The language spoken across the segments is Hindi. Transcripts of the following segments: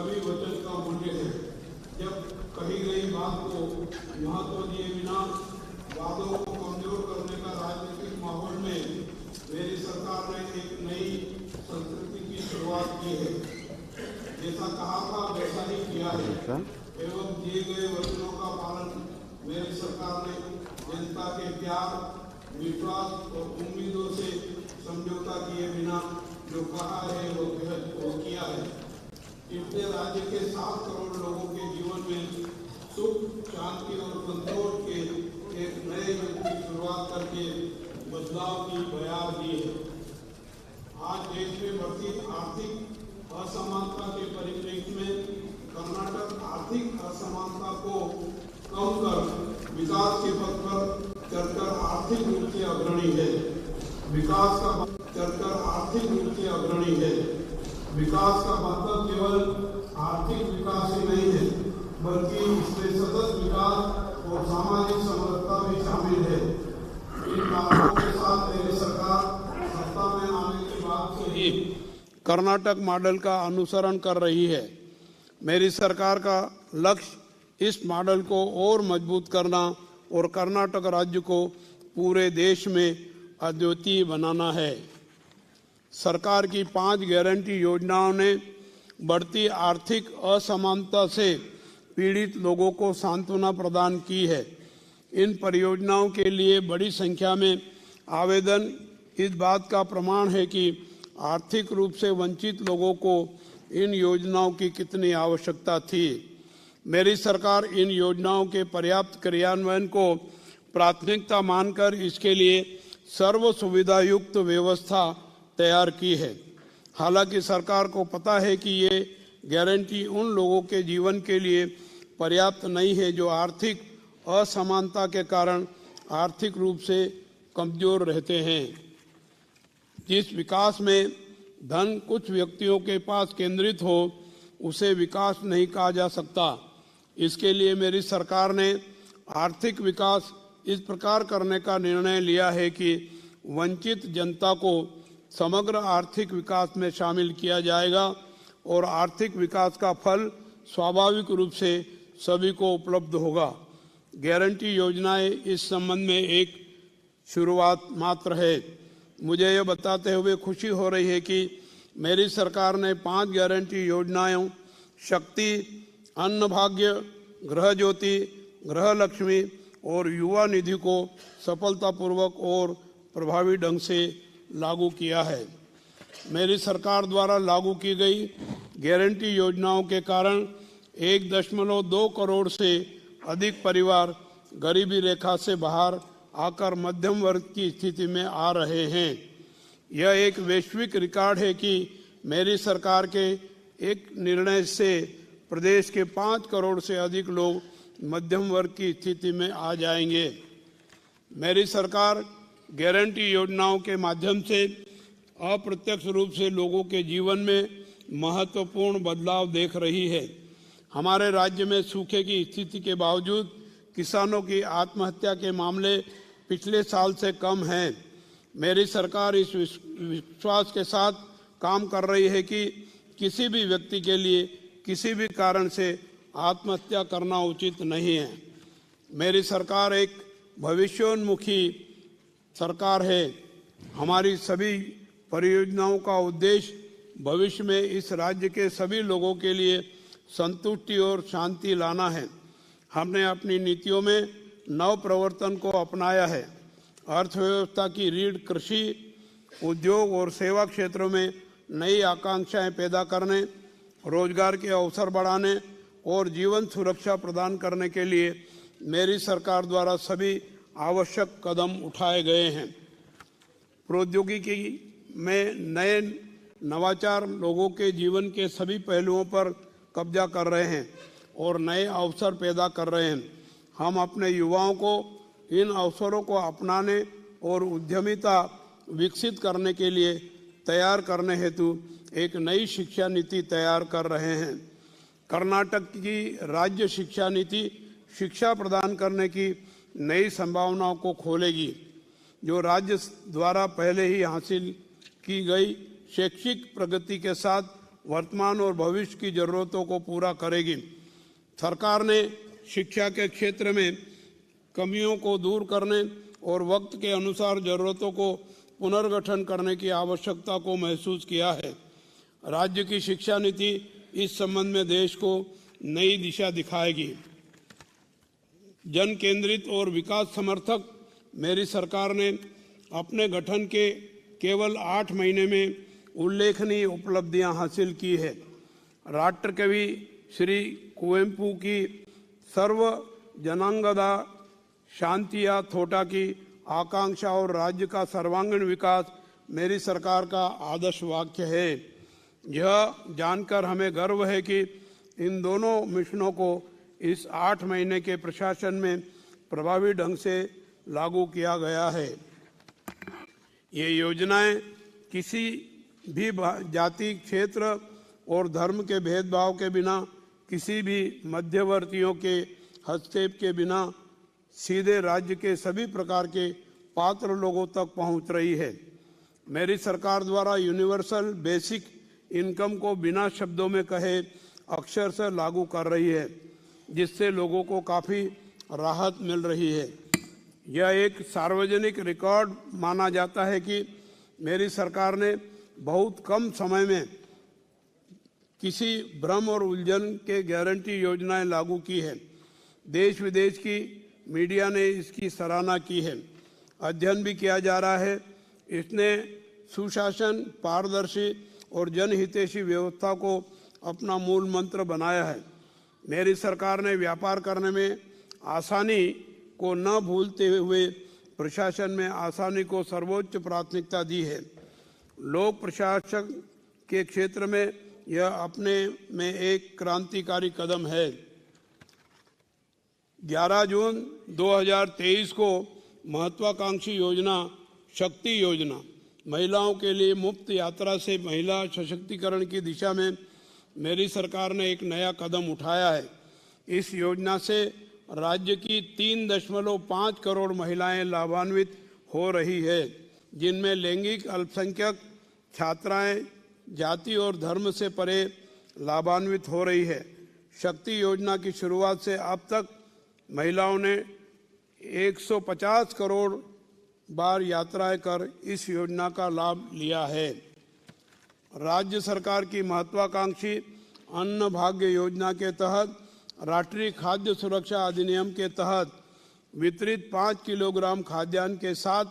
सभी वचन का मूल्य है। जब कही गई बात को महत्व दिए बिना वादों को कमजोर करने का राजनीतिक माहौल में मेरी सरकार ने एक नई संस्कृति की शुरुआत की है। जैसा कहा था वैसा ही किया है एवं दिए गए वचनों का पालन मेरी सरकार ने जनता के प्यार, विश्वास और उम्मीदों से समझौता किए बिना जो कहा है वो किया है। इसने राज्य के 7 करोड़ लोगों के जीवन में सुख, शांति और संतोष के एक नए युग की शुरुआत करके बदलाव की बयान दी है। आज देश में बढ़ती आर्थिक असमानता के परिप्रेक्ष्य में कर्नाटक आर्थिक असमानता को कम कर विकास के पथ पर चलकर आर्थिक रूप से अग्रणी है। विकास का मतलब केवल आर्थिक विकास ही नहीं है, बल्कि इसमें सतत विकास और सामाजिक समरसता भी शामिल है। इन कारणों के साथ मेरी सरकार सत्ता में आने के बाद से ही कर्नाटक मॉडल का अनुसरण कर रही है। मेरी सरकार का लक्ष्य इस मॉडल को और मजबूत करना और कर्नाटक राज्य को पूरे देश में अद्वितीय बनाना है। सरकार की 5 गारंटी योजनाओं ने बढ़ती आर्थिक असमानता से पीड़ित लोगों को सांत्वना प्रदान की है। इन परियोजनाओं के लिए बड़ी संख्या में आवेदन इस बात का प्रमाण है कि आर्थिक रूप से वंचित लोगों को इन योजनाओं की कितनी आवश्यकता थी। मेरी सरकार इन योजनाओं के पर्याप्त क्रियान्वयन को प्राथमिकता मानकर इसके लिए सर्व सुविधा युक्त व्यवस्था तैयार की है। हालांकि सरकार को पता है कि ये गारंटी उन लोगों के जीवन के लिए पर्याप्त नहीं है जो आर्थिक असमानता के कारण आर्थिक रूप से कमजोर रहते हैं। जिस विकास में धन कुछ व्यक्तियों के पास केंद्रित हो उसे विकास नहीं कहा जा सकता। इसके लिए मेरी सरकार ने आर्थिक विकास इस प्रकार करने का निर्णय लिया है कि वंचित जनता को समग्र आर्थिक विकास में शामिल किया जाएगा और आर्थिक विकास का फल स्वाभाविक रूप से सभी को उपलब्ध होगा। गारंटी योजनाएं इस संबंध में एक शुरुआत मात्र है। मुझे यह बताते हुए खुशी हो रही है कि मेरी सरकार ने 5 गारंटी योजनाओं शक्ति, अन्न भाग्य, गृह ज्योति, गृह लक्ष्मी और युवा निधि को सफलतापूर्वक और प्रभावी ढंग से लागू किया है। मेरी सरकार द्वारा लागू की गई गारंटी योजनाओं के कारण 1.2 करोड़ से अधिक परिवार गरीबी रेखा से बाहर आकर मध्यम वर्ग की स्थिति में आ रहे हैं। यह एक वैश्विक रिकॉर्ड है कि मेरी सरकार के एक निर्णय से प्रदेश के 5 करोड़ से अधिक लोग मध्यम वर्ग की स्थिति में आ जाएंगे। मेरी सरकार गारंटी योजनाओं के माध्यम से अप्रत्यक्ष रूप से लोगों के जीवन में महत्वपूर्ण बदलाव देख रही है। हमारे राज्य में सूखे की स्थिति के बावजूद किसानों की आत्महत्या के मामले पिछले साल से कम हैं। मेरी सरकार इस विश्वास के साथ काम कर रही है कि किसी भी व्यक्ति के लिए किसी भी कारण से आत्महत्या करना उचित नहीं है। मेरी सरकार एक भविष्योन्मुखी सरकार है। हमारी सभी परियोजनाओं का उद्देश्य भविष्य में इस राज्य के सभी लोगों के लिए संतुष्टि और शांति लाना है। हमने अपनी नीतियों में नव प्रवर्तन को अपनाया है। अर्थव्यवस्था की रीढ़ कृषि, उद्योग और सेवा क्षेत्रों में नई आकांक्षाएं पैदा करने, रोजगार के अवसर बढ़ाने और जीवन सुरक्षा प्रदान करने के लिए मेरी सरकार द्वारा सभी आवश्यक कदम उठाए गए हैं। प्रौद्योगिकी में नए नवाचार लोगों के जीवन के सभी पहलुओं पर कब्जा कर रहे हैं और नए अवसर पैदा कर रहे हैं। हम अपने युवाओं को इन अवसरों को अपनाने और उद्यमिता विकसित करने के लिए तैयार करने हेतु एक नई शिक्षा नीति तैयार कर रहे हैं। कर्नाटक की राज्य शिक्षा नीति शिक्षा प्रदान करने की नई संभावनाओं को खोलेगी, जो राज्य द्वारा पहले ही हासिल की गई शैक्षिक प्रगति के साथ वर्तमान और भविष्य की जरूरतों को पूरा करेगी। सरकार ने शिक्षा के क्षेत्र में कमियों को दूर करने और वक्त के अनुसार जरूरतों को पुनर्गठन करने की आवश्यकता को महसूस किया है। राज्य की शिक्षा नीति इस संबंध में देश को नई दिशा दिखाएगी। जन केंद्रित और विकास समर्थक मेरी सरकार ने अपने गठन के केवल 8 महीने में उल्लेखनीय उपलब्धियां हासिल की है। राष्ट्रकवि श्री कुवेंपु की सर्व जनांगदा शांतिया थोटा की आकांक्षा और राज्य का सर्वांगीण विकास मेरी सरकार का आदर्श वाक्य है। यह जानकर हमें गर्व है कि इन दोनों मिशनों को इस 8 महीने के प्रशासन में प्रभावी ढंग से लागू किया गया है। ये योजनाएं किसी भी जाति, क्षेत्र और धर्म के भेदभाव के बिना, किसी भी मध्यवर्तियों के हस्तक्षेप के बिना सीधे राज्य के सभी प्रकार के पात्र लोगों तक पहुंच रही है। मेरी सरकार द्वारा यूनिवर्सल बेसिक इनकम को बिना शब्दों में कहे अक्षरशः लागू कर रही है, जिससे लोगों को काफ़ी राहत मिल रही है। यह एक सार्वजनिक रिकॉर्ड माना जाता है कि मेरी सरकार ने बहुत कम समय में किसी भ्रम और उलझन के गारंटी योजनाएं लागू की है। देश विदेश की मीडिया ने इसकी सराहना की है। अध्ययन भी किया जा रहा है। इसने सुशासन, पारदर्शी और जनहितैषी व्यवस्था को अपना मूल मंत्र बनाया है। मेरी सरकार ने व्यापार करने में आसानी को न भूलते हुए प्रशासन में आसानी को सर्वोच्च प्राथमिकता दी है। लोक प्रशासन के क्षेत्र में यह अपने में एक क्रांतिकारी कदम है। 11 जून 2023 को महत्वाकांक्षी योजना शक्ति योजना महिलाओं के लिए मुफ्त यात्रा से महिला सशक्तिकरण की दिशा में मेरी सरकार ने एक नया कदम उठाया है। इस योजना से राज्य की 3.5 करोड़ महिलाएं लाभान्वित हो रही है, जिनमें लैंगिक अल्पसंख्यक छात्राएं जाति और धर्म से परे लाभान्वित हो रही है। शक्ति योजना की शुरुआत से अब तक महिलाओं ने 150 करोड़ बार यात्राएं कर इस योजना का लाभ लिया है। राज्य सरकार की महत्वाकांक्षी अन्न भाग्य योजना के तहत राष्ट्रीय खाद्य सुरक्षा अधिनियम के तहत वितरित 5 किलोग्राम खाद्यान्न के साथ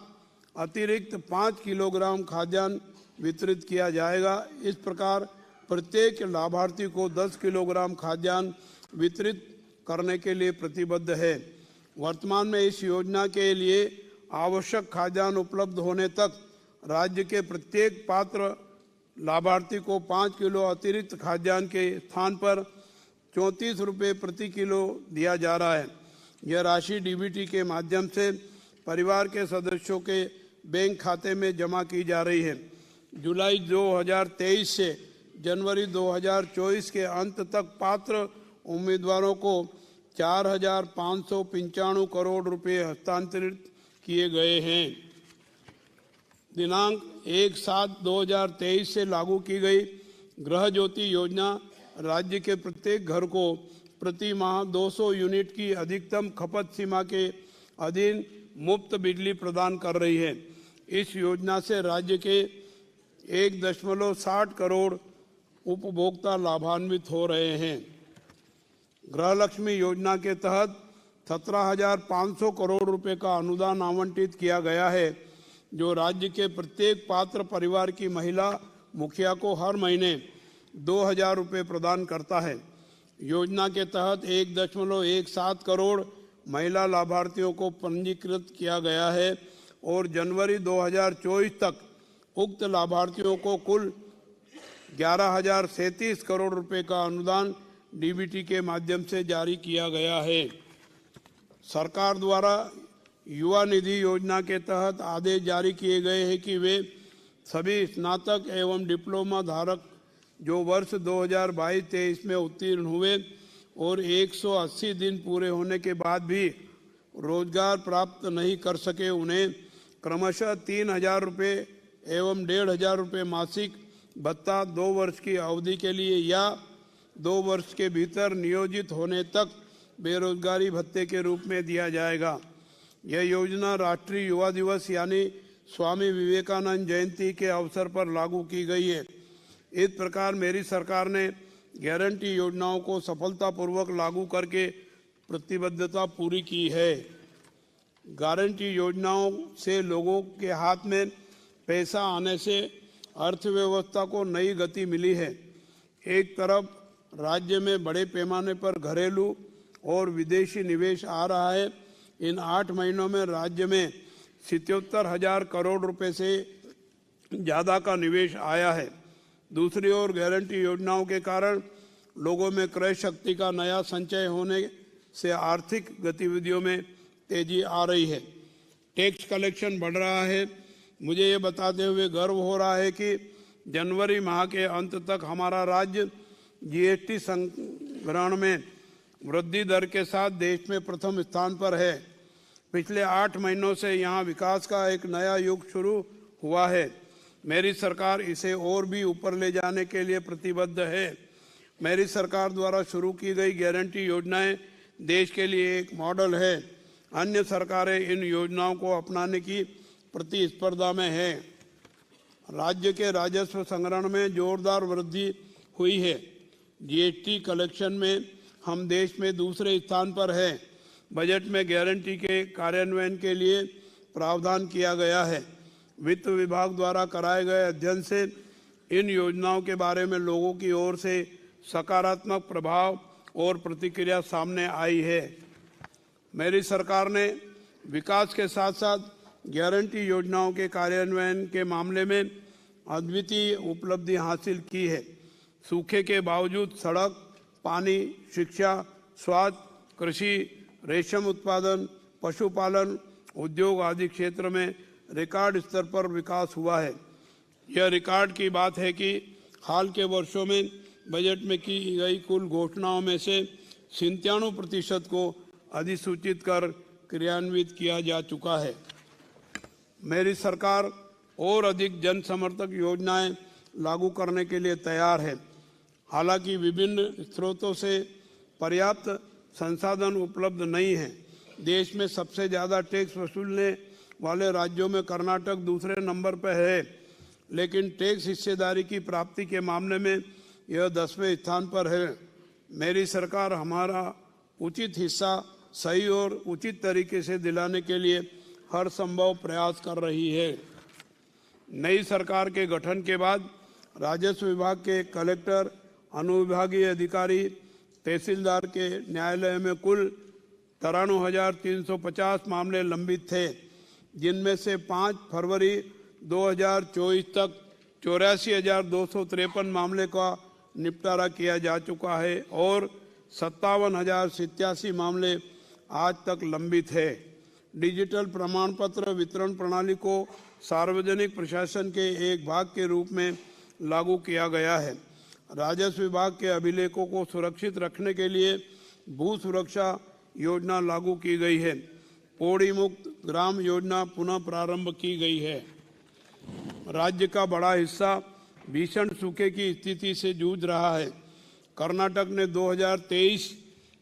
अतिरिक्त 5 किलोग्राम खाद्यान्न वितरित किया जाएगा। इस प्रकार प्रत्येक लाभार्थी को 10 किलोग्राम खाद्यान्न वितरित करने के लिए प्रतिबद्ध है। वर्तमान में इस योजना के लिए आवश्यक खाद्यान्न उपलब्ध होने तक राज्य के प्रत्येक पात्र लाभार्थी को 5 किलो अतिरिक्त खाद्यान्न के स्थान पर 34 रुपये प्रति किलो दिया जा रहा है। यह राशि डीबीटी के माध्यम से परिवार के सदस्यों के बैंक खाते में जमा की जा रही है। जुलाई 2023 से जनवरी 2024 के अंत तक पात्र उम्मीदवारों को 4,595 करोड़ रुपए हस्तांतरित किए गए हैं। दिनांक 1/7/2023 से लागू की गई गृह ज्योति योजना राज्य के प्रत्येक घर को प्रति माह 200 यूनिट की अधिकतम खपत सीमा के अधीन मुफ्त बिजली प्रदान कर रही है। इस योजना से राज्य के 1.60 करोड़ उपभोक्ता लाभान्वित हो रहे हैं। गृहलक्ष्मी योजना के तहत 17,500 करोड़ रुपए का अनुदान आवंटित किया गया है, जो राज्य के प्रत्येक पात्र परिवार की महिला मुखिया को हर महीने 2,000 रुपये प्रदान करता है। योजना के तहत 1.17 करोड़ महिला लाभार्थियों को पंजीकृत किया गया है और जनवरी 2024 तक उक्त लाभार्थियों को कुल 11,037 करोड़ रुपए का अनुदान डीबीटी के माध्यम से जारी किया गया है। सरकार द्वारा युवा निधि योजना के तहत आदेश जारी किए गए हैं कि वे सभी स्नातक एवं डिप्लोमा धारक जो वर्ष 2022-23 में उत्तीर्ण हुए और 180 दिन पूरे होने के बाद भी रोजगार प्राप्त नहीं कर सके, उन्हें क्रमशः 3,000 रुपये एवं 1,500 रुपये मासिक भत्ता 2 वर्ष की अवधि के लिए या 2 वर्ष के भीतर नियोजित होने तक बेरोजगारी भत्ते के रूप में दिया जाएगा। यह योजना राष्ट्रीय युवा दिवस यानी स्वामी विवेकानंद जयंती के अवसर पर लागू की गई है। इस प्रकार मेरी सरकार ने गारंटी योजनाओं को सफलतापूर्वक लागू करके प्रतिबद्धता पूरी की है। गारंटी योजनाओं से लोगों के हाथ में पैसा आने से अर्थव्यवस्था को नई गति मिली है। एक तरफ राज्य में बड़े पैमाने पर घरेलू और विदेशी निवेश आ रहा है। इन 8 महीनों में राज्य में 77,000 करोड़ रुपए से ज़्यादा का निवेश आया है। दूसरी ओर गारंटी योजनाओं के कारण लोगों में क्रय शक्ति का नया संचय होने से आर्थिक गतिविधियों में तेजी आ रही है। टैक्स कलेक्शन बढ़ रहा है। मुझे ये बताते हुए गर्व हो रहा है कि जनवरी माह के अंत तक हमारा राज्य जीएसटी संग्रहण में वृद्धि दर के साथ देश में प्रथम स्थान पर है। पिछले 8 महीनों से यहाँ विकास का एक नया युग शुरू हुआ है। मेरी सरकार इसे और भी ऊपर ले जाने के लिए प्रतिबद्ध है। मेरी सरकार द्वारा शुरू की गई गारंटी योजनाएं देश के लिए एक मॉडल है। अन्य सरकारें इन योजनाओं को अपनाने की प्रतिस्पर्धा में हैं। राज्य के राजस्व संग्रहण में जोरदार वृद्धि हुई है। जीएसटी कलेक्शन में हम देश में दूसरे स्थान पर हैं। बजट में गारंटी के कार्यान्वयन के लिए प्रावधान किया गया है। वित्त विभाग द्वारा कराए गए अध्ययन से इन योजनाओं के बारे में लोगों की ओर से सकारात्मक प्रभाव और प्रतिक्रिया सामने आई है। मेरी सरकार ने विकास के साथ साथ गारंटी योजनाओं के कार्यान्वयन के मामले में अद्वितीय उपलब्धि हासिल की है। सूखे के बावजूद सड़क, पानी, शिक्षा, स्वास्थ्य, कृषि, रेशम उत्पादन, पशुपालन, उद्योग आदि क्षेत्र में रिकॉर्ड स्तर पर विकास हुआ है। यह रिकॉर्ड की बात है कि हाल के वर्षों में बजट में की गई कुल घोषणाओं में से 97% को अधिसूचित कर क्रियान्वित किया जा चुका है। मेरी सरकार और अधिक जन समर्थक योजनाएं लागू करने के लिए तैयार है। हालांकि विभिन्न स्रोतों से पर्याप्त संसाधन उपलब्ध नहीं हैं। देश में सबसे ज़्यादा टैक्स वसूलने वाले राज्यों में कर्नाटक दूसरे नंबर पर है, लेकिन टैक्स हिस्सेदारी की प्राप्ति के मामले में यह 10वें स्थान पर है। मेरी सरकार हमारा उचित हिस्सा सही और उचित तरीके से दिलाने के लिए हर संभव प्रयास कर रही है। नई सरकार के गठन के बाद राजस्व विभाग के कलेक्टर, अनुविभागीय अधिकारी, तहसीलदार के न्यायालय में कुल 93,350 मामले लंबित थे, जिनमें से 5 फरवरी 2024 तक 84,253 मामले का निपटारा किया जा चुका है और 57,087 मामले आज तक लंबित है। डिजिटल प्रमाण पत्र वितरण प्रणाली को सार्वजनिक प्रशासन के एक भाग के रूप में लागू किया गया है। राजस्व विभाग के अभिलेखों को सुरक्षित रखने के लिए भू सुरक्षा योजना लागू की गई है। पौड़ी मुक्त ग्राम योजना पुनः प्रारंभ की गई है। राज्य का बड़ा हिस्सा भीषण सूखे की स्थिति से जूझ रहा है। कर्नाटक ने 2023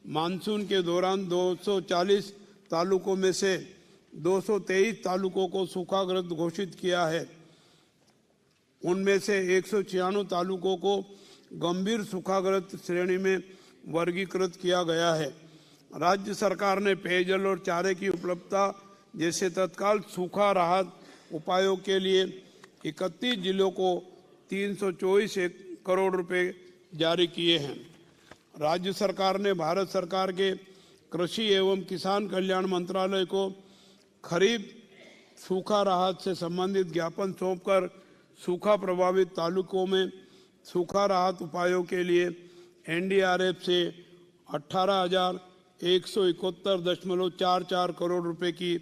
मानसून के दौरान 240 तालुकों में से 223 तालुकों को सूखाग्रस्त घोषित किया है। उनमें से 196 तालुकों को गंभीर सूखाग्रस्त श्रेणी में वर्गीकृत किया गया है। राज्य सरकार ने पेयजल और चारे की उपलब्धता जैसे तत्काल सूखा राहत उपायों के लिए 31 जिलों को 324 करोड़ रुपए जारी किए हैं। राज्य सरकार ने भारत सरकार के कृषि एवं किसान कल्याण मंत्रालय को खरीफ सूखा राहत से संबंधित ज्ञापन सौंपकर सूखा प्रभावित तालुकों में सूखा राहत उपायों के लिए एनडीआरएफ से 18,171.44 करोड़ रुपए की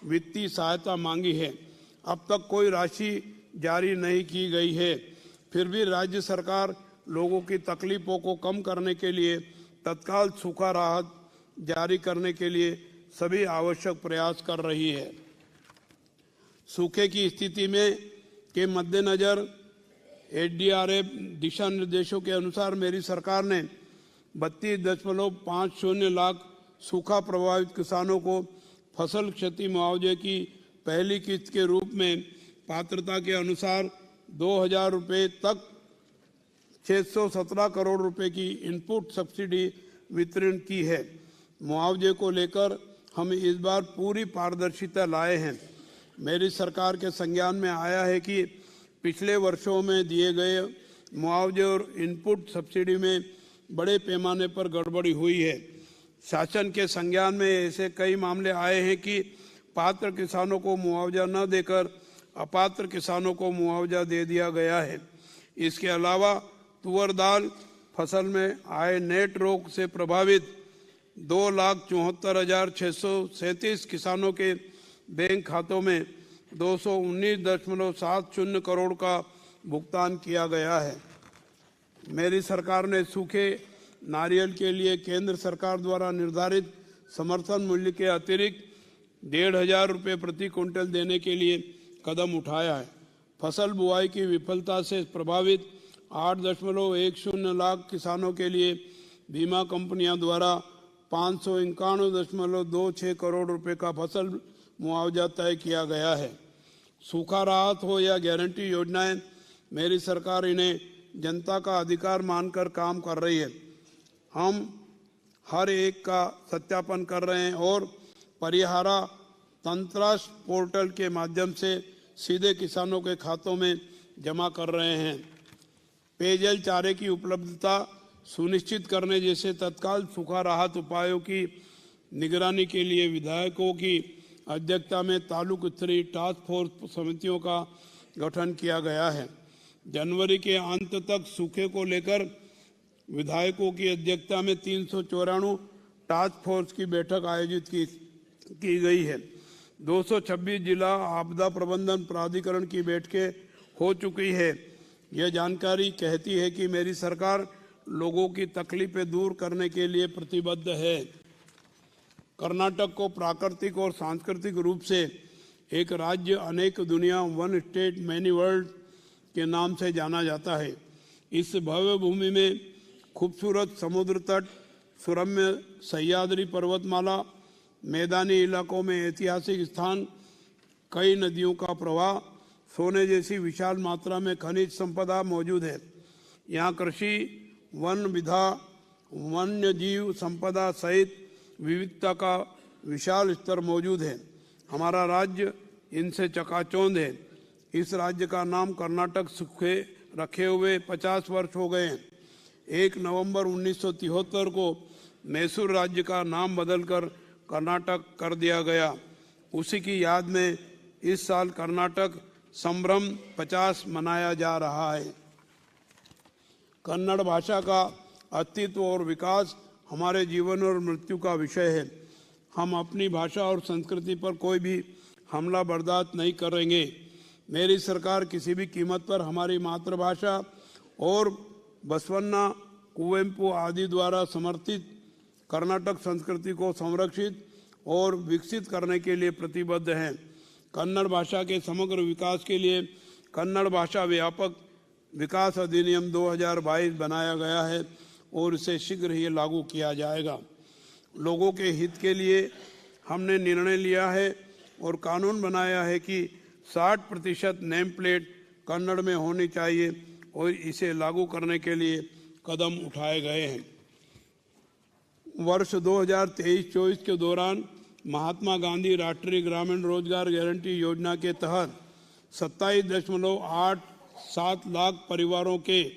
वित्तीय सहायता मांगी है। अब तक कोई राशि जारी नहीं की गई है, फिर भी राज्य सरकार लोगों की तकलीफों को कम करने के लिए तत्काल सूखा राहत जारी करने के लिए सभी आवश्यक प्रयास कर रही है। सूखे की स्थिति में के मद्देनजर एसडीआरएफ दिशा निर्देशों के अनुसार मेरी सरकार ने 32.50 लाख सूखा प्रभावित किसानों को फसल क्षति मुआवजे की पहली किस्त के रूप में पात्रता के अनुसार 2,000 रुपये तक 617 करोड़ रुपए की इनपुट सब्सिडी वितरण की है। मुआवजे को लेकर हम इस बार पूरी पारदर्शिता लाए हैं। मेरी सरकार के संज्ञान में आया है कि पिछले वर्षों में दिए गए मुआवजे और इनपुट सब्सिडी में बड़े पैमाने पर गड़बड़ी हुई है। शासन के संज्ञान में ऐसे कई मामले आए हैं कि पात्र किसानों को मुआवजा न देकर अपात्र किसानों को मुआवजा दे दिया गया है। इसके अलावा तुअर दाल फसल में आए नेट रोग से प्रभावित 2,74,637 किसानों के बैंक खातों में 219.70 करोड़ का भुगतान किया गया है। मेरी सरकार ने सूखे नारियल के लिए केंद्र सरकार द्वारा निर्धारित समर्थन मूल्य के अतिरिक्त 1,500 रुपये प्रति क्विंटल देने के लिए कदम उठाया है। फसल बुआई की विफलता से प्रभावित 8.10 लाख किसानों के लिए बीमा कंपनियों द्वारा 591.26 करोड़ रुपए का फसल मुआवजा तय किया गया है। सूखा राहत हो या गारंटी योजनाएं, मेरी सरकार इन्हें जनता का अधिकार मानकर काम कर रही है। हम हर एक का सत्यापन कर रहे हैं और परिहारा तंत्रांश पोर्टल के माध्यम से सीधे किसानों के खातों में जमा कर रहे हैं। पेयजल चारे की उपलब्धता सुनिश्चित करने जैसे तत्काल सूखा राहत उपायों की निगरानी के लिए विधायकों की अध्यक्षता में तालुक स्तरीय टास्क फोर्स समितियों का गठन किया गया है। जनवरी के अंत तक सूखे को लेकर विधायकों की अध्यक्षता में 394 टास्क फोर्स की बैठक आयोजित की गई है। 226 जिला आपदा प्रबंधन प्राधिकरण की बैठकें हो चुकी है। यह जानकारी कहती है कि मेरी सरकार लोगों की तकलीफें दूर करने के लिए प्रतिबद्ध है। कर्नाटक को प्राकृतिक और सांस्कृतिक रूप से एक राज्य अनेक दुनिया, वन स्टेट मैनी वर्ल्ड के नाम से जाना जाता है। इस भव्य भूमि में खूबसूरत समुद्र तट, सुरम्य सह्याद्री पर्वतमाला, मैदानी इलाकों में ऐतिहासिक स्थान, कई नदियों का प्रवाह, सोने जैसी विशाल मात्रा में खनिज संपदा मौजूद है। यहाँ कृषि, वन विधा, वन्य जीव संपदा सहित विविधता का विशाल स्तर मौजूद है। हमारा राज्य इनसे चकाचौंध है। इस राज्य का नाम कर्नाटक सूखे रखे हुए 50 वर्ष हो गए हैं। 1 नवंबर 1973 को मैसूर राज्य का नाम बदलकर कर्नाटक कर दिया गया। उसी की याद में इस साल कर्नाटक संभ्रम 50 मनाया जा रहा है। कन्नड़ भाषा का अस्तित्व और विकास हमारे जीवन और मृत्यु का विषय है। हम अपनी भाषा और संस्कृति पर कोई भी हमला बर्दाश्त नहीं करेंगे। मेरी सरकार किसी भी कीमत पर हमारी मातृभाषा और बसवन्ना, कुवेंपु आदि द्वारा समर्थित कर्नाटक संस्कृति को संरक्षित और विकसित करने के लिए प्रतिबद्ध है। कन्नड़ भाषा के समग्र विकास के लिए कन्नड़ भाषा व्यापक विकास अधिनियम 2022 बनाया गया है और इसे शीघ्र ही लागू किया जाएगा। लोगों के हित के लिए हमने निर्णय लिया है और कानून बनाया है कि 60% नेम प्लेट कन्नड़ में होनी चाहिए और इसे लागू करने के लिए कदम उठाए गए हैं। वर्ष 2023-24 के दौरान महात्मा गांधी राष्ट्रीय ग्रामीण रोजगार गारंटी योजना के तहत 27.87 लाख परिवारों के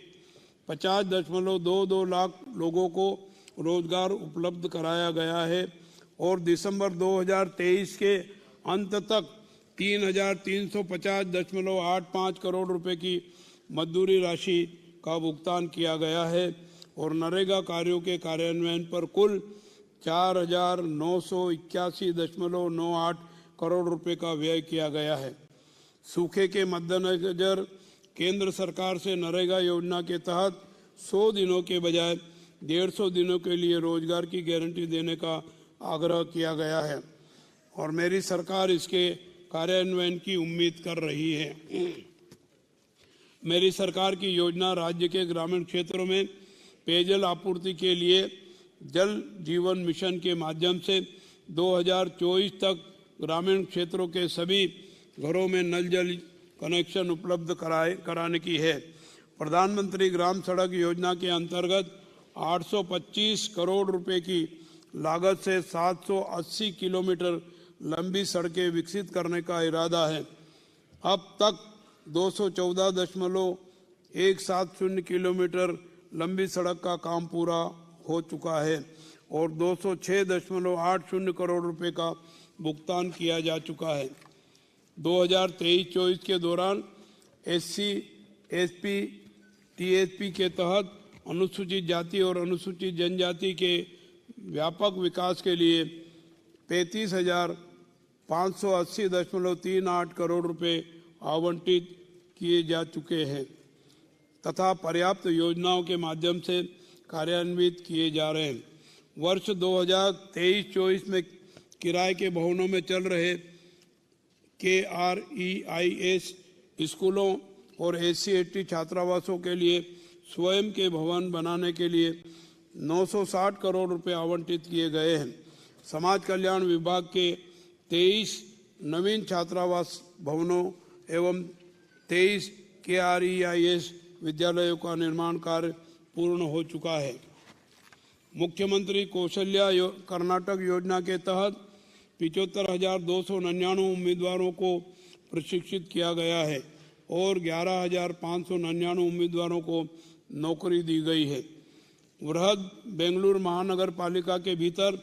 50.22 लाख लोगों को रोजगार उपलब्ध कराया गया है और दिसंबर 2023 के अंत तक 3,350.85 करोड़ रुपए की मजदूरी राशि का भुगतान किया गया है और नरेगा कार्यों के कार्यान्वयन पर कुल 4,981.98 करोड़ रुपए का व्यय किया गया है। सूखे के मद्देनजर केंद्र सरकार से नरेगा योजना के तहत 100 दिनों के बजाय 150 दिनों के लिए रोजगार की गारंटी देने का आग्रह किया गया है और मेरी सरकार इसके कार्यान्वयन की उम्मीद कर रही है। मेरी सरकार की योजना राज्य के ग्रामीण क्षेत्रों में पेयजल आपूर्ति के लिए जल जीवन मिशन के माध्यम से 2024 तक ग्रामीण क्षेत्रों के सभी घरों में नल जल कनेक्शन उपलब्ध कराने की है। प्रधानमंत्री ग्राम सड़क योजना के अंतर्गत 825 करोड़ रुपए की लागत से 780 किलोमीटर लंबी सड़कें विकसित करने का इरादा है। अब तक 214.170 किलोमीटर लंबी सड़क का काम पूरा हो चुका है और 206.80 करोड़ रुपए का भुगतान किया जा चुका है। 2023-24 के दौरान एससी, एसपी, टीएसपी के तहत अनुसूचित जाति और अनुसूचित जनजाति के व्यापक विकास के लिए 35,580.38 करोड़ रुपए आवंटित किए जा चुके हैं तथा पर्याप्त योजनाओं के माध्यम से कार्यान्वित किए जा रहे हैं। वर्ष 2023-24 में किराए के भवनों में चल रहे KREIS स्कूलों और SC/ST छात्रावासों के लिए स्वयं के भवन बनाने के लिए 960 करोड़ रुपए आवंटित किए गए हैं। समाज कल्याण विभाग के 23 नवीन छात्रावास भवनों एवं 23 KREIS विद्यालयों का निर्माण कार्य पूर्ण हो चुका है। मुख्यमंत्री कौशल्या कर्नाटक योजना के तहत 75,299 उम्मीदवारों को प्रशिक्षित किया गया है और 11,599 उम्मीदवारों को नौकरी दी गई है। वृहद बेंगलुरु महानगर पालिका के भीतर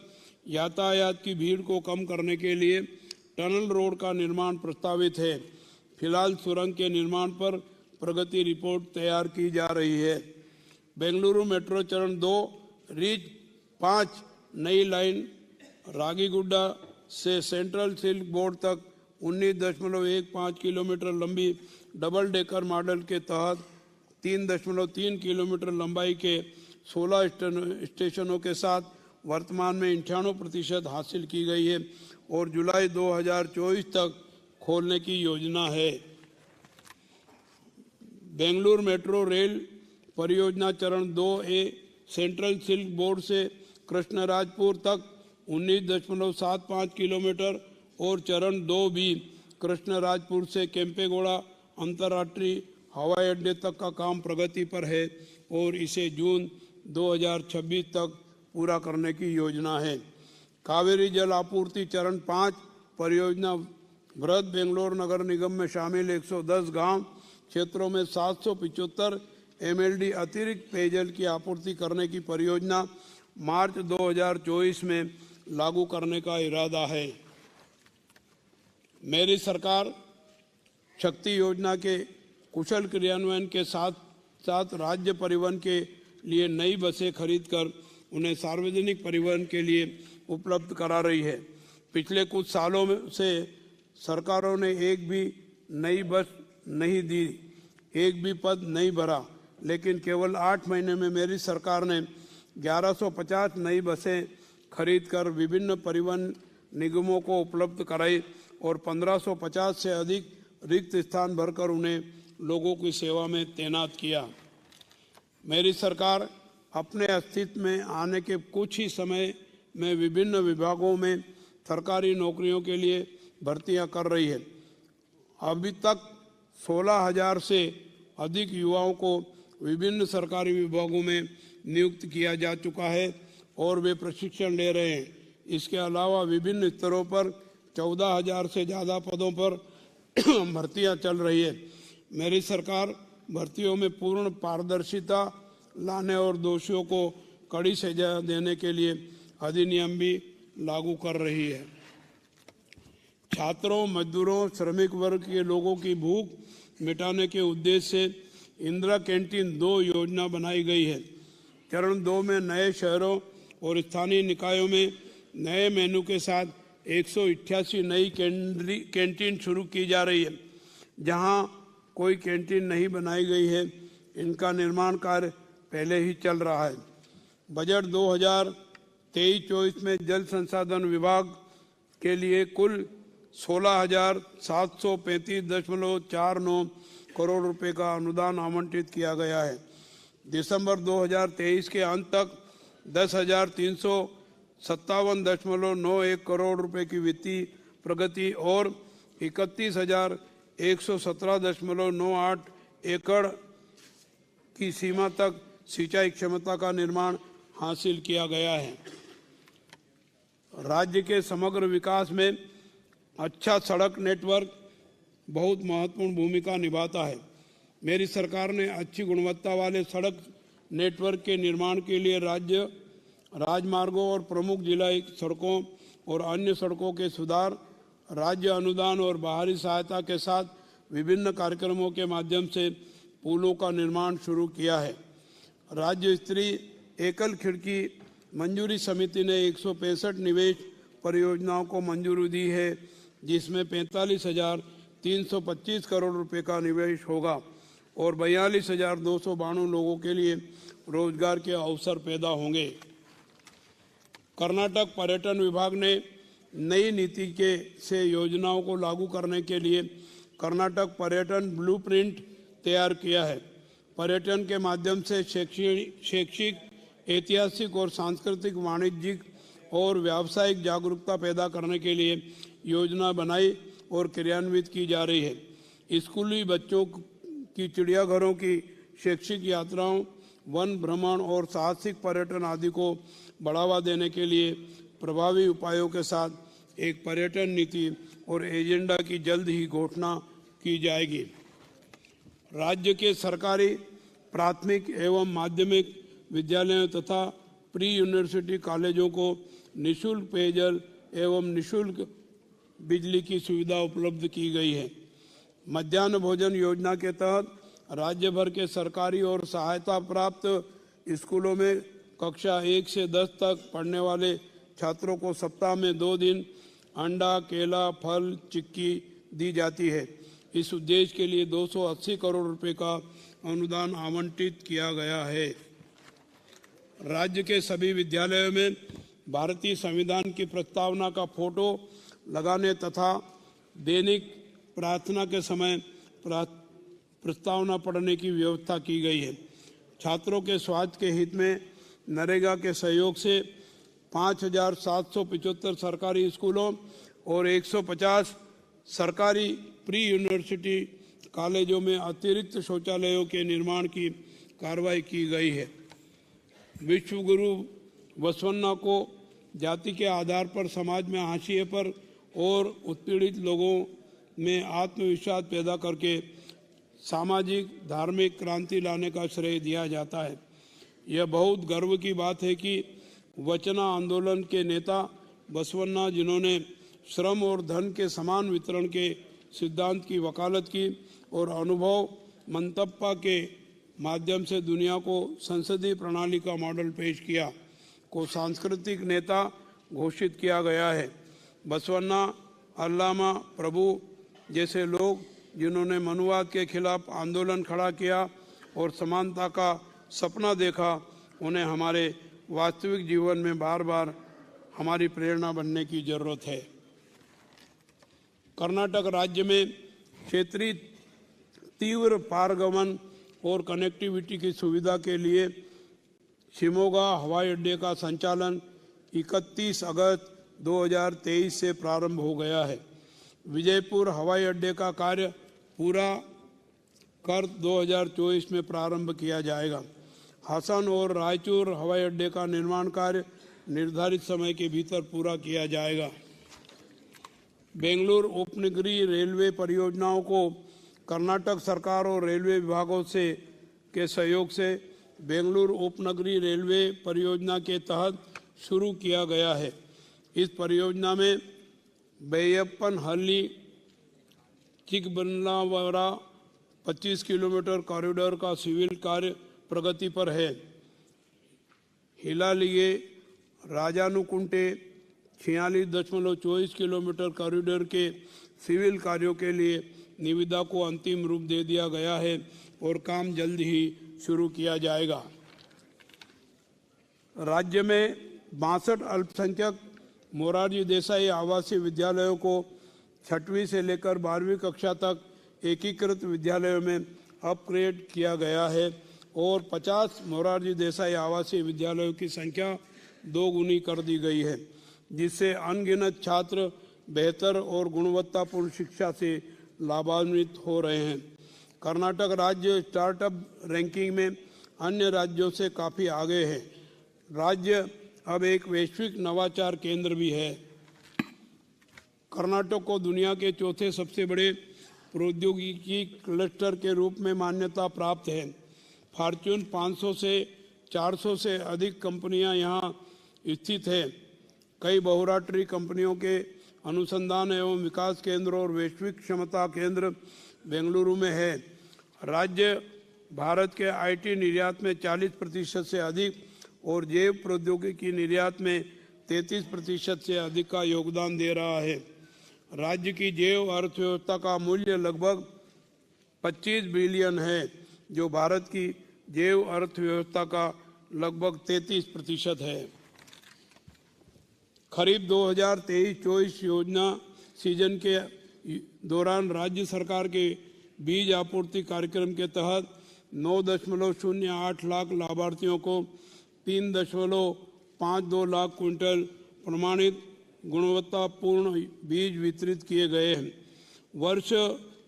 यातायात की भीड़ को कम करने के लिए टनल रोड का निर्माण प्रस्तावित है। फिलहाल सुरंग के निर्माण पर प्रगति रिपोर्ट तैयार की जा रही है। बेंगलुरु मेट्रो चरण 2 रीच 5 नई लाइन रागीगुड्डा से सेंट्रल सिल्क बोर्ड तक 19.15 किलोमीटर लंबी डबल डेकर मॉडल के तहत 3.3 किलोमीटर लंबाई के 16 स्टेशनों के साथ वर्तमान में 98% हासिल की गई है और जुलाई 2024 तक खोलने की योजना है। बेंगलुरु मेट्रो रेल परियोजना चरण 2A सेंट्रल सिल्क बोर्ड से कृष्णराजपुर तक 19.75 किलोमीटर और चरण 2B कृष्णराजपुर से केम्पेगौड़ा अंतर्राष्ट्रीय हवाई अड्डे तक का काम प्रगति पर है और इसे जून 2026 तक पूरा करने की योजना है। कावेरी जल आपूर्ति चरण 5 परियोजना बृहद बेंगलोर नगर निगम में शामिल 110 गांव क्षेत्रों में 775 MLD अतिरिक्त पेयजल की आपूर्ति करने की परियोजना मार्च 2024 में लागू करने का इरादा है। मेरी सरकार शक्ति योजना के कुशल क्रियान्वयन के साथ साथ राज्य परिवहन के लिए नई बसें खरीदकर उन्हें सार्वजनिक परिवहन के लिए उपलब्ध करा रही है। पिछले कुछ सालों से सरकारों ने एक भी नई बस नहीं दी, एक भी पद नहीं भरा, लेकिन केवल 8 महीने में मेरी सरकार ने 1150 नई बसें खरीदकर विभिन्न परिवहन निगमों को उपलब्ध कराई और 1550 से अधिक रिक्त स्थान भरकर उन्हें लोगों की सेवा में तैनात किया। मेरी सरकार अपने अस्तित्व में आने के कुछ ही समय में विभिन्न विभागों में सरकारी नौकरियों के लिए भर्तियां कर रही है। अभी तक 16,000 से अधिक युवाओं को विभिन्न सरकारी विभागों में नियुक्त किया जा चुका है और वे प्रशिक्षण ले रहे हैं। इसके अलावा विभिन्न स्तरों पर 14,000 से ज़्यादा पदों पर भर्तियां चल रही है। मेरी सरकार भर्तियों में पूर्ण पारदर्शिता लाने और दोषियों को कड़ी सजा देने के लिए अधिनियम भी लागू कर रही है। छात्रों, मजदूरों, श्रमिक वर्ग के लोगों की भूख मिटाने के उद्देश्य से इंदिरा कैंटीन 2 योजना बनाई गई है। चरण 2 में नए शहरों और स्थानीय निकायों में नए मेनू के साथ 188 नई कैंटीन शुरू की जा रही है। जहां कोई कैंटीन नहीं बनाई गई है, इनका निर्माण कार्य पहले ही चल रहा है। बजट 2023-24 में जल संसाधन विभाग के लिए कुल 16,735.49 करोड़ रुपए का अनुदान आवंटित किया गया है। दिसंबर 2023 के अंत तक 10,357.91 करोड़ रुपए की वित्तीय प्रगति और 31,117.98 एकड़ की सीमा तक सिंचाई क्षमता का निर्माण हासिल किया गया है। राज्य के समग्र विकास में अच्छा सड़क नेटवर्क बहुत महत्वपूर्ण भूमिका निभाता है। मेरी सरकार ने अच्छी गुणवत्ता वाले सड़क नेटवर्क के निर्माण के लिए राज्य राजमार्गों और प्रमुख जिला सड़कों और अन्य सड़कों के सुधार, राज्य अनुदान और बाहरी सहायता के साथ विभिन्न कार्यक्रमों के माध्यम से पुलों का निर्माण शुरू किया है। राज्य स्तरीय एकल खिड़की मंजूरी समिति ने 165 निवेश परियोजनाओं को मंजूरी दी है, जिसमें 45,325 करोड़ रुपए का निवेश होगा और 42,292 लोगों के लिए रोजगार के अवसर पैदा होंगे। कर्नाटक पर्यटन विभाग ने नई नीति से योजनाओं को लागू करने के लिए कर्नाटक पर्यटन ब्लूप्रिंट तैयार किया है। पर्यटन के माध्यम से शैक्षिक, ऐतिहासिक और सांस्कृतिक, वाणिज्यिक और व्यावसायिक जागरूकता पैदा करने के लिए योजना बनाई और क्रियान्वित की जा रही है। स्कूली बच्चों की चिड़ियाघरों की शैक्षिक यात्राओं, वन भ्रमण और साहसिक पर्यटन आदि को बढ़ावा देने के लिए प्रभावी उपायों के साथ एक पर्यटन नीति और एजेंडा की जल्द ही घोषणा की जाएगी। राज्य के सरकारी प्राथमिक एवं माध्यमिक विद्यालयों तथा प्री यूनिवर्सिटी कॉलेजों को निःशुल्क पेयजल एवं निःशुल्क बिजली की सुविधा उपलब्ध की गई है। मध्याह्न भोजन योजना के तहत राज्य भर के सरकारी और सहायता प्राप्त स्कूलों में कक्षा 1 से 10 तक पढ़ने वाले छात्रों को सप्ताह में 2 दिन अंडा, केला, फल, चिक्की दी जाती है। इस उद्देश्य के लिए 280 करोड़ रुपए का अनुदान आवंटित किया गया है। राज्य के सभी विद्यालयों में भारतीय संविधान की प्रस्तावना का फोटो लगाने तथा दैनिक प्रार्थना के समय प्रस्तावना पढ़ने की व्यवस्था की गई है। छात्रों के स्वास्थ्य के हित में नरेगा के सहयोग से 5,775 सरकारी स्कूलों और 150 सरकारी प्री यूनिवर्सिटी कॉलेजों में अतिरिक्त शौचालयों के निर्माण की कार्रवाई की गई है। विश्व गुरु बसवन्ना को जाति के आधार पर समाज में हाशिए पर और उत्पीड़ित लोगों में आत्मविश्वास पैदा करके सामाजिक धार्मिक क्रांति लाने का श्रेय दिया जाता है। यह बहुत गर्व की बात है कि वचना आंदोलन के नेता बसवन्ना, जिन्होंने श्रम और धन के समान वितरण के सिद्धांत की वकालत की और अनुभव मंतप्पा के माध्यम से दुनिया को संसदीय प्रणाली का मॉडल पेश किया, को सांस्कृतिक नेता घोषित किया गया है। बसवन्ना, अल्लामा प्रभु जैसे लोग जिन्होंने मनुवाद के खिलाफ आंदोलन खड़ा किया और समानता का सपना देखा, उन्हें हमारे वास्तविक जीवन में बार बार हमारी प्रेरणा बनने की जरूरत है। कर्नाटक राज्य में क्षेत्रीय तीव्र पारगमन और कनेक्टिविटी की सुविधा के लिए शिमोगा हवाई अड्डे का संचालन 31 अगस्त 2023 से प्रारंभ हो गया है। विजयपुर हवाई अड्डे का कार्य पूरा कर 2024 में प्रारंभ किया जाएगा। हसन और रायचूर हवाई अड्डे का निर्माण कार्य निर्धारित समय के भीतर पूरा किया जाएगा। बेंगलुरु उपनगरीय रेलवे परियोजनाओं को कर्नाटक सरकार और रेलवे विभागों के सहयोग से बेंगलुरु उपनगरीय रेलवे परियोजना के तहत शुरू किया गया है। इस परियोजना में बेयप्पनहल्ली चिकबल्लावरा 25 किलोमीटर कॉरिडोर का सिविल कार्य प्रगति पर है। हिलालिगे राजानुकुंटे 46.24 किलोमीटर कॉरिडोर के सिविल कार्यों के लिए निविदा को अंतिम रूप दे दिया गया है और काम जल्द ही शुरू किया जाएगा। राज्य में 62 अल्पसंख्यक मोरारजी देसाई आवासीय विद्यालयों को 6वीं से लेकर 12वीं कक्षा तक एकीकृत विद्यालयों में अपग्रेड किया गया है और 50 मोरारजी देसाई आवासीय विद्यालयों की संख्या 2 गुनी कर दी गई है, जिससे अनगिनत छात्र बेहतर और गुणवत्तापूर्ण शिक्षा से लाभान्वित हो रहे हैं। कर्नाटक राज्य स्टार्टअप रैंकिंग में अन्य राज्यों से काफ़ी आगे है। राज्य अब एक वैश्विक नवाचार केंद्र भी है। कर्नाटक को दुनिया के चौथे सबसे बड़े प्रौद्योगिकी क्लस्टर के रूप में मान्यता प्राप्त है। फॉर्च्यून 500 से 400 से अधिक कंपनियां यहां स्थित हैं। कई बहुराष्ट्रीय कंपनियों के अनुसंधान एवं विकास केंद्र और वैश्विक क्षमता केंद्र बेंगलुरु में है। राज्य भारत के आईटी निर्यात में 40% से अधिक और जैव प्रौद्योगिकी निर्यात में 33% से अधिक का योगदान दे रहा है। राज्य की जैव अर्थव्यवस्था का मूल्य लगभग 25 बिलियन है, जो भारत की जैव अर्थव्यवस्था का लगभग 33% है। खरीफ 2023-24 योजना सीजन के दौरान राज्य सरकार के बीज आपूर्ति कार्यक्रम के तहत 9.08 लाख लाभार्थियों को 3.52 लाख क्विंटल प्रमाणित गुणवत्तापूर्ण बीज वितरित किए गए हैं। वर्ष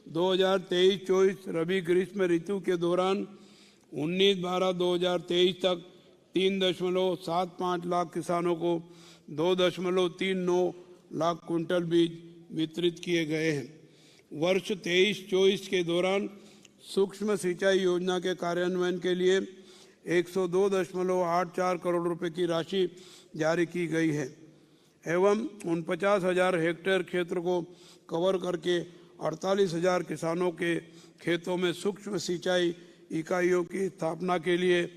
2023-24 रबी ग्रीष्म ऋतु के दौरान 19/12/2023 तक 3.75 लाख किसानों को 2.39 लाख क्विंटल बीज वितरित किए गए हैं। वर्ष 23-24 के दौरान सूक्ष्म सिंचाई योजना के कार्यान्वयन के लिए 102.84 करोड़ रुपए की राशि जारी की गई है एवं 49,000 हेक्टेयर क्षेत्र को कवर करके 48,000 किसानों के खेतों में सूक्ष्म सिंचाई इकाइयों की स्थापना के लिए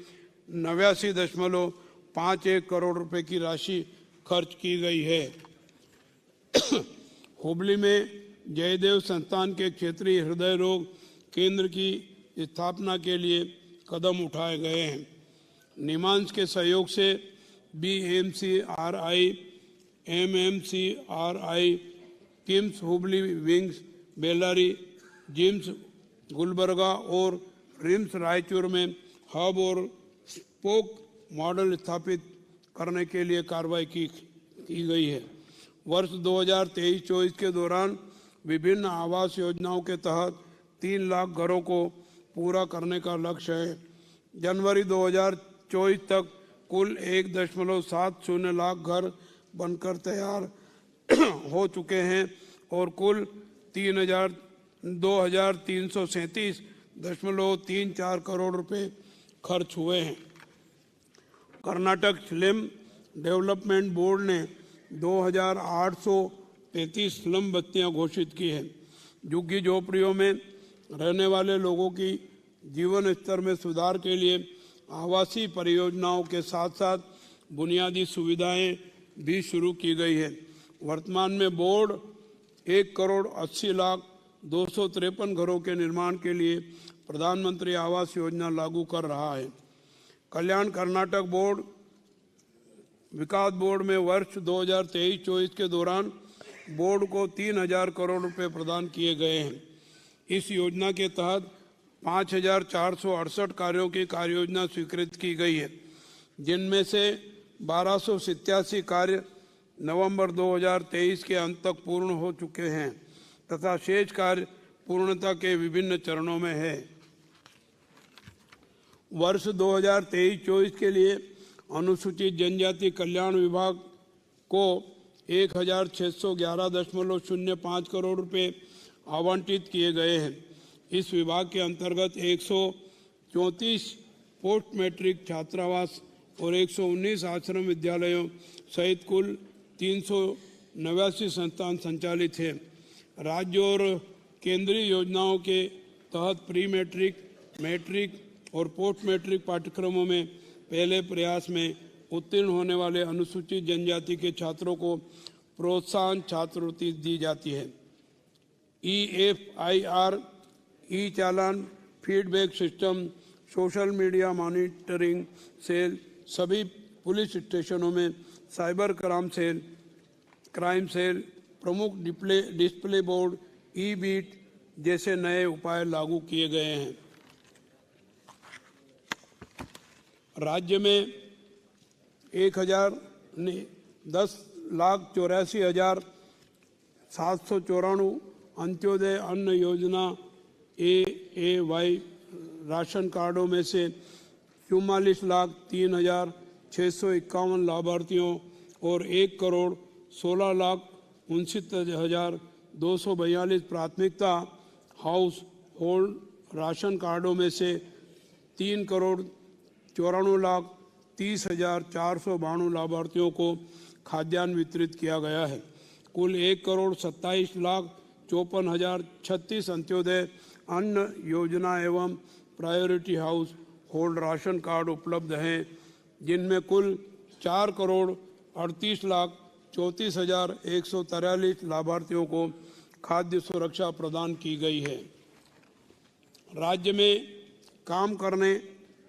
89.51 करोड़ रुपए की राशि खर्च की गई है। हुबली में जयदेव संस्थान के क्षेत्रीय हृदय रोग केंद्र की स्थापना के लिए कदम उठाए गए हैं। निमांस के सहयोग से BMCRI, MMCRI, किम्स हुबली विंग्स, बेल्लारी, जिम्स गुलबर्गा और रिम्स रायचूर में हब और स्पोक मॉडल स्थापित करने के लिए कार्रवाई की गई है। वर्ष 2023-24 के दौरान विभिन्न आवास योजनाओं के तहत 3 लाख घरों को पूरा करने का लक्ष्य है। जनवरी 2024 तक कुल 1.70 लाख घर बनकर तैयार हो चुके हैं और कुल 2,337.34 करोड़ रुपए खर्च हुए हैं। कर्नाटक स्लम डेवलपमेंट बोर्ड ने 2,833 स्लम बस्तियां घोषित की हैं। झुग्गी झोपड़ियों में रहने वाले लोगों की जीवन स्तर में सुधार के लिए आवासीय परियोजनाओं के साथ साथ बुनियादी सुविधाएं भी शुरू की गई है। वर्तमान में बोर्ड 1,80,02,53 घरों के निर्माण के लिए प्रधानमंत्री आवास योजना लागू कर रहा है। कल्याण कर्नाटक बोर्ड विकास बोर्ड में वर्ष 2023-24 के दौरान बोर्ड को 3,000 करोड़ रुपए प्रदान किए गए हैं। इस योजना के तहत 5,468 कार्यों की कार्ययोजना स्वीकृत की गई है, जिनमें से 1,287 कार्य नवंबर 2023 के अंत तक पूर्ण हो चुके हैं तथा शेष कार्य पूर्णता के विभिन्न चरणों में है। वर्ष 2023-24 के लिए अनुसूचित जनजाति कल्याण विभाग को 1,611.05 करोड़ रुपए आवंटित किए गए हैं। इस विभाग के अंतर्गत 134 पोस्ट मैट्रिक छात्रावास और 119 आश्रम विद्यालयों सहित कुल 389 संस्थान संचालित हैं। राज्य और केंद्रीय योजनाओं के तहत प्री मैट्रिक, मैट्रिक और पोस्ट मैट्रिक पाठ्यक्रमों में पहले प्रयास में उत्तीर्ण होने वाले अनुसूचित जनजाति के छात्रों को प्रोत्साहन छात्रवृत्ति दी जाती है। EFIR, e challan, feedback system, social media monitoring cell, सभी पुलिस स्टेशनों में साइबर क्राइम सेल, प्रमुख डिस्प्ले बोर्ड, ई-बीट, जैसे नए उपाय लागू किए गए हैं। राज्य में 10,84,794 अंत्योदय अन्न योजना AAY राशन कार्डों में से 44,03,651 लाभार्थियों और 1,16,69,242 प्राथमिकता हाउस होल्ड राशन कार्डों में से 3,94,30,492 लाभार्थियों को खाद्यान्न वितरित किया गया है। कुल 1,27,54,036 अंत्योदय अन्न योजना एवं priority house hold ration card उपलब्ध हैं, जिनमें कुल 4,38,34,143 लाभार्थियों को खाद्य सुरक्षा प्रदान की गई है। राज्य में काम करने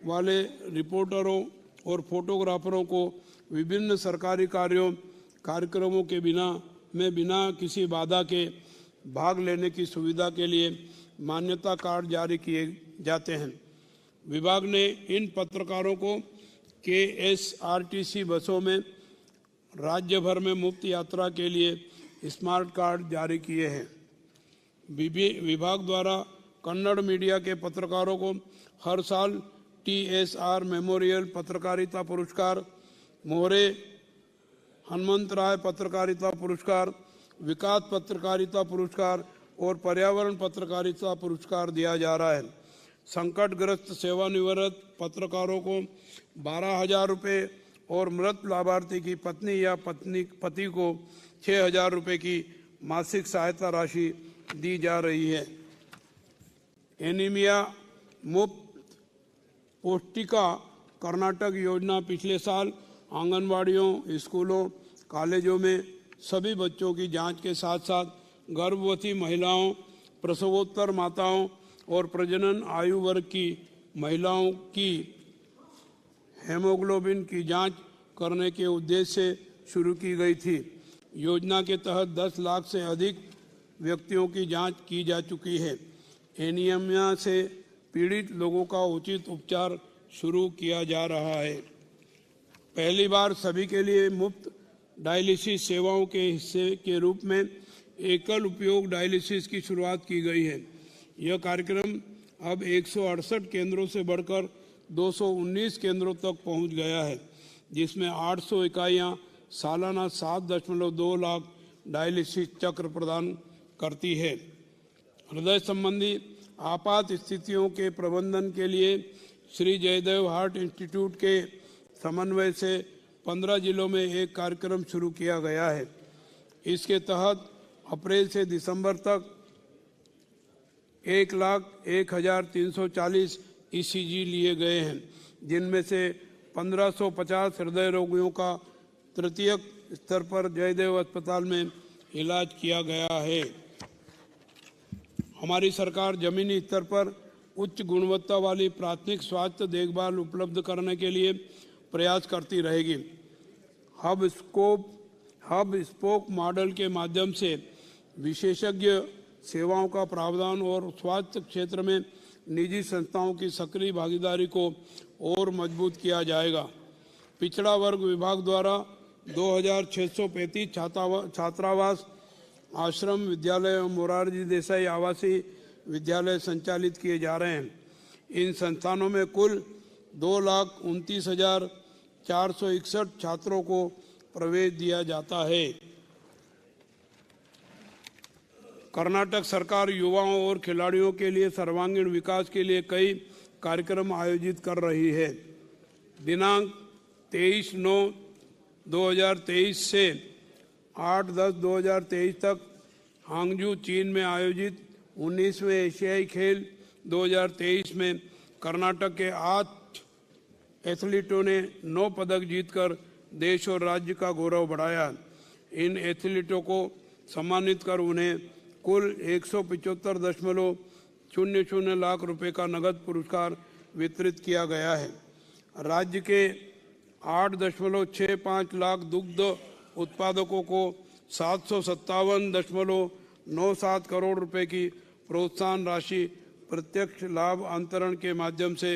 वाले रिपोर्टरों और फोटोग्राफरों को विभिन्न सरकारी कार्यक्रमों के बिना किसी बाधा के भाग लेने की सुविधा के लिए मान्यता कार्ड जारी किए जाते हैं। विभाग ने इन पत्रकारों को KSRTC बसों में राज्य भर में मुफ्त यात्रा के लिए स्मार्ट कार्ड जारी किए हैं। विभाग द्वारा कन्नड़ मीडिया के पत्रकारों को हर साल TSR मेमोरियल पत्रकारिता पुरस्कार, मोहरे हनुमंतराय पत्रकारिता पुरस्कार, विकास पत्रकारिता पुरस्कार और पर्यावरण पत्रकारिता पुरस्कार दिया जा रहा है। संकटग्रस्त सेवानिवृत्त पत्रकारों को 12,000 रुपये और मृत लाभार्थी की पत्नी या पति को 6,000 रुपये की मासिक सहायता राशि दी जा रही है। एनीमिया मुक्त पौष्टिका कर्नाटक योजना पिछले साल आंगनवाड़ियों, स्कूलों, कॉलेजों में सभी बच्चों की जांच के साथ साथ गर्भवती महिलाओं, प्रसवोत्तर माताओं और प्रजनन आयु वर्ग की महिलाओं की हेमोग्लोबिन की जांच करने के उद्देश्य से शुरू की गई थी। योजना के तहत 10 लाख से अधिक व्यक्तियों की जांच की जा चुकी है। एनीमिया से पीड़ित लोगों का उचित उपचार शुरू किया जा रहा है। पहली बार सभी के लिए मुफ्त डायलिसिस सेवाओं के हिस्से के रूप में एकल उपयोग डायलिसिस की शुरुआत की गई है। यह कार्यक्रम अब 168 केंद्रों से बढ़कर 219 केंद्रों तक पहुंच गया है, जिसमें 800 इकाइयां सालाना 7.2 लाख डायलिसिस चक्र प्रदान करती है। हृदय संबंधी आपात स्थितियों के प्रबंधन के लिए श्री जयदेव हार्ट इंस्टीट्यूट के समन्वय से 15 जिलों में एक कार्यक्रम शुरू किया गया है। इसके तहत अप्रैल से दिसंबर तक 1,01,340 ECG लिए गए हैं, जिनमें से 1,550 हृदय रोगियों का तृतीयक स्तर पर जयदेव अस्पताल में इलाज किया गया है। हमारी सरकार जमीनी स्तर पर उच्च गुणवत्ता वाली प्राथमिक स्वास्थ्य देखभाल उपलब्ध करने के लिए प्रयास करती रहेगी। हब स्पोक मॉडल के माध्यम से विशेषज्ञ सेवाओं का प्रावधान और स्वास्थ्य क्षेत्र में निजी संस्थाओं की सक्रिय भागीदारी को और मजबूत किया जाएगा। पिछड़ा वर्ग विभाग द्वारा 2,635 छात्रावास, आश्रम विद्यालय और मोरारजी देसाई आवासीय विद्यालय संचालित किए जा रहे हैं। इन संस्थानों में कुल 2,29,461 छात्रों को प्रवेश दिया जाता है। कर्नाटक सरकार युवाओं और खिलाड़ियों के लिए सर्वांगीण विकास के लिए कई कार्यक्रम आयोजित कर रही है। दिनांक 23/9/2023 से 8/10/2023 तक हांगजू, चीन में आयोजित 19वें एशियाई खेल 2023 में कर्नाटक के 8 एथलीटों ने 9 पदक जीतकर देश और राज्य का गौरव बढ़ाया। इन एथलीटों को सम्मानित कर उन्हें कुल 175.00 लाख रुपए का नगद पुरस्कार वितरित किया गया है। राज्य के 8.65 लाख दुग्ध उत्पादकों को 757.97 करोड़ रुपए की प्रोत्साहन राशि प्रत्यक्ष लाभ अंतरण के माध्यम से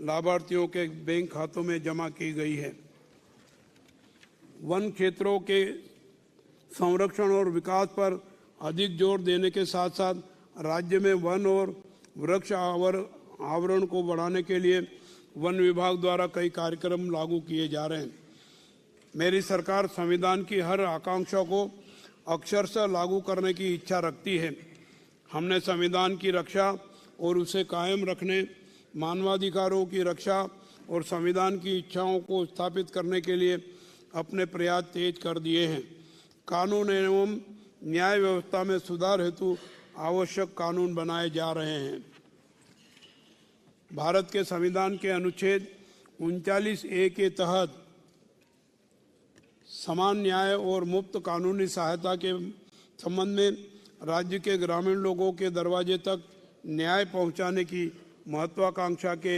लाभार्थियों के बैंक खातों में जमा की गई है। वन क्षेत्रों के संरक्षण और विकास पर अधिक जोर देने के साथ साथ राज्य में वन और वृक्ष आवरण को बढ़ाने के लिए वन विभाग द्वारा कई कार्यक्रम लागू किए जा रहे हैं। मेरी सरकार संविधान की हर आकांक्षा को अक्षरशः लागू करने की इच्छा रखती है। हमने संविधान की रक्षा और उसे कायम रखने, मानवाधिकारों की रक्षा और संविधान की इच्छाओं को स्थापित करने के लिए अपने प्रयास तेज कर दिए हैं। कानून एवं न्याय व्यवस्था में सुधार हेतु आवश्यक कानून बनाए जा रहे हैं। भारत के संविधान के अनुच्छेद 39A के तहत समान न्याय और मुफ्त कानूनी सहायता के संबंध में राज्य के ग्रामीण लोगों के दरवाजे तक न्याय पहुंचाने की महत्वाकांक्षा के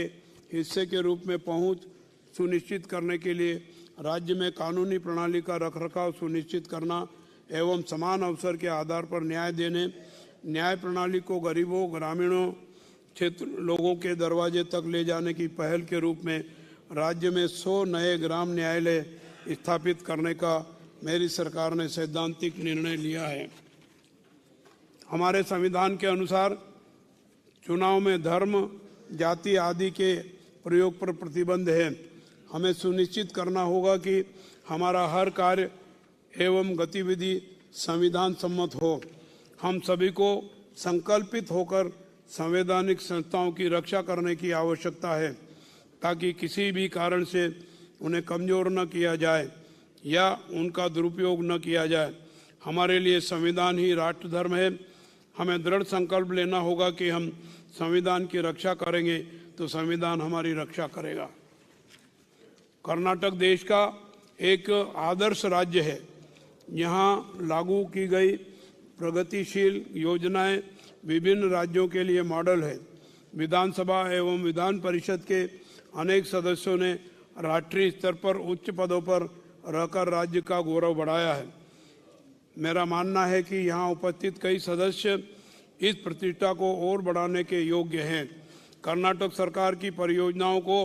हिस्से के रूप में पहुंच सुनिश्चित करने के लिए राज्य में कानूनी प्रणाली का रखरखाव सुनिश्चित करना एवं समान अवसर के आधार पर न्याय देने, न्याय प्रणाली को गरीबों, ग्रामीणों क्षेत्र लोगों के दरवाजे तक ले जाने की पहल के रूप में राज्य में 100 नए ग्राम न्यायालय स्थापित करने का मेरी सरकार ने सैद्धांतिक निर्णय लिया है। हमारे संविधान के अनुसार चुनाव में धर्म, जाति आदि के प्रयोग पर प्रतिबंध है। हमें सुनिश्चित करना होगा कि हमारा हर कार्य एवं गतिविधि संविधान सम्मत हो। हम सभी को संकल्पित होकर संवैधानिक संस्थाओं की रक्षा करने की आवश्यकता है ताकि किसी भी कारण से उन्हें कमजोर न किया जाए या उनका दुरुपयोग न किया जाए। हमारे लिए संविधान ही राष्ट्र धर्म है। हमें दृढ़ संकल्प लेना होगा कि हम संविधान की रक्षा करेंगे तो संविधान हमारी रक्षा करेगा। कर्नाटक देश का एक आदर्श राज्य है। यहाँ लागू की गई प्रगतिशील योजनाएं विभिन्न राज्यों के लिए मॉडल है। विधानसभा एवं विधान परिषद के अनेक सदस्यों ने राष्ट्रीय स्तर पर उच्च पदों पर रहकर राज्य का गौरव बढ़ाया है। मेरा मानना है कि यहाँ उपस्थित कई सदस्य इस प्रतिष्ठा को और बढ़ाने के योग्य हैं। कर्नाटक सरकार की परियोजनाओं को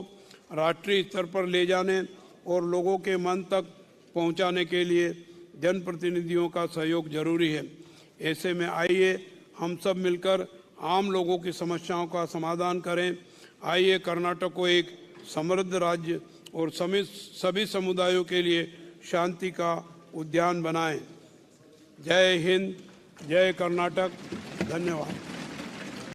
राष्ट्रीय स्तर पर ले जाने और लोगों के मन तक पहुँचाने के लिए जनप्रतिनिधियों का सहयोग जरूरी है। ऐसे में आइए हम सब मिलकर आम लोगों की समस्याओं का समाधान करें। आइए कर्नाटक को एक समृद्ध राज्य और सभी समुदायों के लिए शांति का उद्यान बनाएं। जय हिंद, जय कर्नाटक। धन्यवाद।